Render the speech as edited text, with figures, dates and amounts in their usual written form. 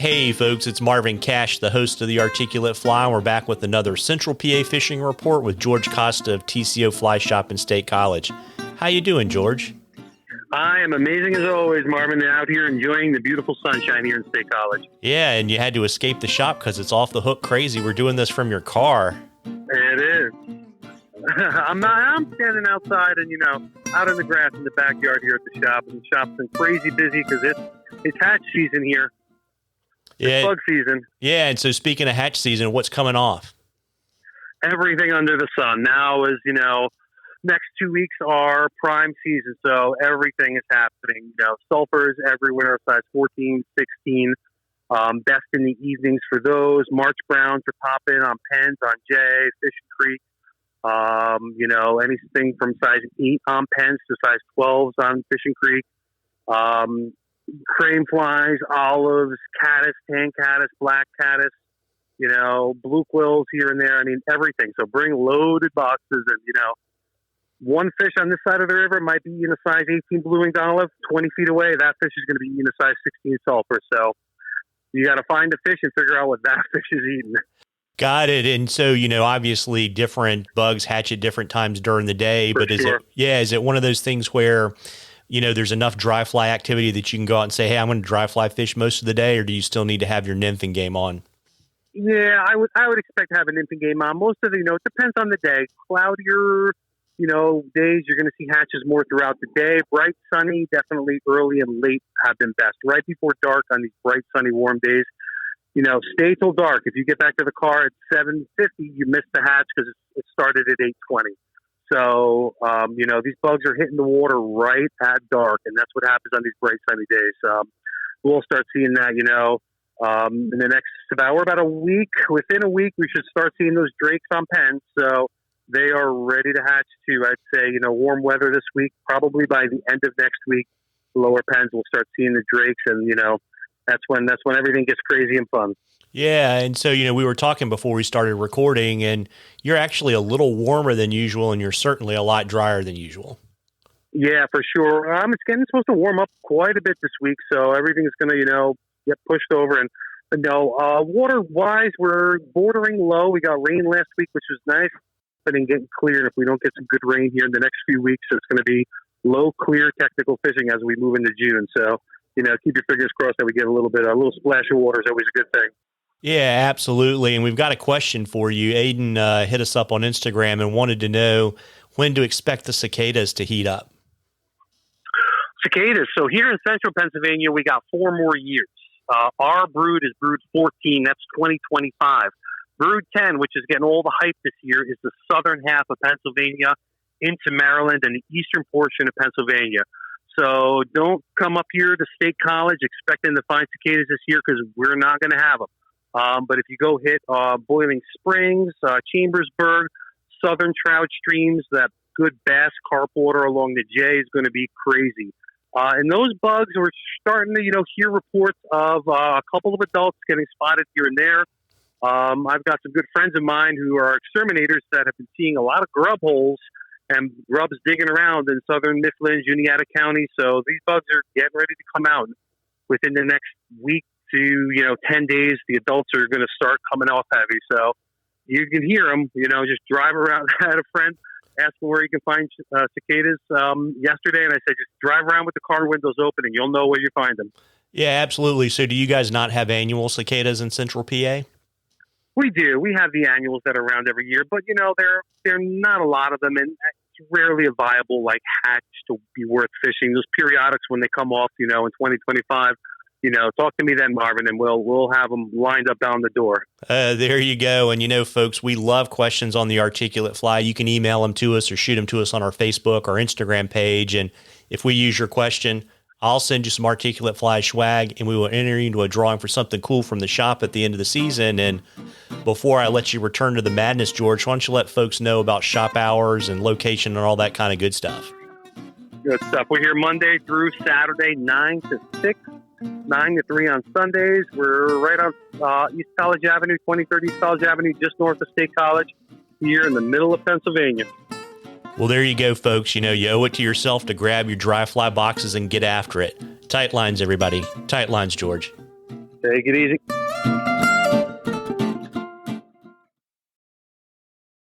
Hey folks, it's Marvin Cash, the host of the Articulate Fly, and we're back with another Central PA fishing report with George Costa of TCO Fly Shop in State College. How you doing, George? I am amazing as always, Marvin, out here enjoying the beautiful sunshine here in State College. Yeah, and you had to escape the shop because it's off the hook crazy. We're doing this from your car. It is. I'm standing outside and, out in the grass in the backyard here at the shop. And the shop's been crazy busy because it's hatch season here. Yeah. It's bug season. Yeah, and so speaking of hatch season, what's coming off? Everything under the sun. Now is, next 2 weeks are prime season, so everything is happening. Sulfurs everywhere, size 14, 16. Best in the evenings for those. March Browns are popping on Pens, on Jay, Fishing Creek. Anything from size 8 on Pens to size 12s on Fishing Creek. Crane flies, olives, caddis, tan caddis, black caddis, blue quills here and there. I mean, everything. So bring loaded boxes and, one fish on this side of the river might be eating a size 18 blue-winged olive. 20 feet away, that fish is going to be eating a size 16 sulfur. So you got to find a fish and figure out what that fish is eating. Got it. And so, obviously different bugs hatch at different times during the day, but is it one of those things where, there's enough dry fly activity that you can go out and say, hey, I'm going to dry fly fish most of the day, or do you still need to have your nymphing game on? Yeah, I would expect to have a nymphing game on. Most of it, it depends on the day. Cloudier, days, you're going to see hatches more throughout the day. Bright, sunny, definitely early and late have been best. Right before dark on these bright, sunny, warm days, stay till dark. If you get back to the car at 7:50, you missed the hatch because it started at 8:20. So, these bugs are hitting the water right at dark, and that's what happens on these bright, sunny days. We'll start seeing that, in the next about a week. Within a week, we should start seeing those drakes on Pens. So they are ready to hatch too. I'd say, warm weather this week, probably by the end of next week, lower Pens will start seeing the drakes, and, that's when everything gets crazy and fun. Yeah, and so, we were talking before we started recording, and you're actually a little warmer than usual, and you're certainly a lot drier than usual. Yeah, for sure. It's supposed to warm up quite a bit this week, so everything is going to, get pushed over. And water-wise, we're bordering low. We got rain last week, which was nice, but in getting clear. And if we don't get some good rain here in the next few weeks, it's going to be low, clear technical fishing as we move into June. So, keep your fingers crossed that we get a little splash of water is always a good thing. Yeah, absolutely. And we've got a question for you. Aiden hit us up on Instagram and wanted to know when to expect the cicadas to heat up. Cicadas. So here in central Pennsylvania, we got 4 more years. Our brood is brood 14. That's 2025. Brood 10, which is getting all the hype this year, is the southern half of Pennsylvania into Maryland and the eastern portion of Pennsylvania. So don't come up here to State College expecting to find cicadas this year because we're not going to have them. But if you go hit Boiling Springs, Chambersburg, southern trout streams, that good bass carp water along the J is going to be crazy. And those bugs, we're starting to, hear reports of a couple of adults getting spotted here and there. I've got some good friends of mine who are exterminators that have been seeing a lot of grub holes and grubs digging around in southern Mifflin, Juniata County. So these bugs are getting ready to come out within the next week to, 10 days. The adults are going to start coming off heavy. So you can hear them, just drive around. I had a friend ask where you can find cicadas yesterday, and I said, just drive around with the car windows open and you'll know where you find them. Yeah, absolutely. So do you guys not have annual cicadas in central PA? We do. We have the annuals that are around every year, but, they're not a lot of them, and it's rarely a viable, hatch to be worth fishing. Those periodics, when they come off, in 2025, talk to me then, Marvin, and we'll have them lined up down the door. There you go. And, folks, we love questions on the Articulate Fly. You can email them to us or shoot them to us on our Facebook or Instagram page. And if we use your question, I'll send you some Articulate Fly swag, and we will enter you into a drawing for something cool from the shop at the end of the season. And before I let you return to the madness, George, why don't you let folks know about shop hours and location and all that kind of good stuff? Good stuff. We're here Monday through Saturday, 9 to 6, 9 to 3 on Sundays. We're right on East College Avenue, 2030 East College Avenue, just north of State College, here in the middle of Pennsylvania. Well, there you go, folks. You owe it to yourself to grab your dry fly boxes and get after it. Tight lines, everybody. Tight lines, George. Take it easy.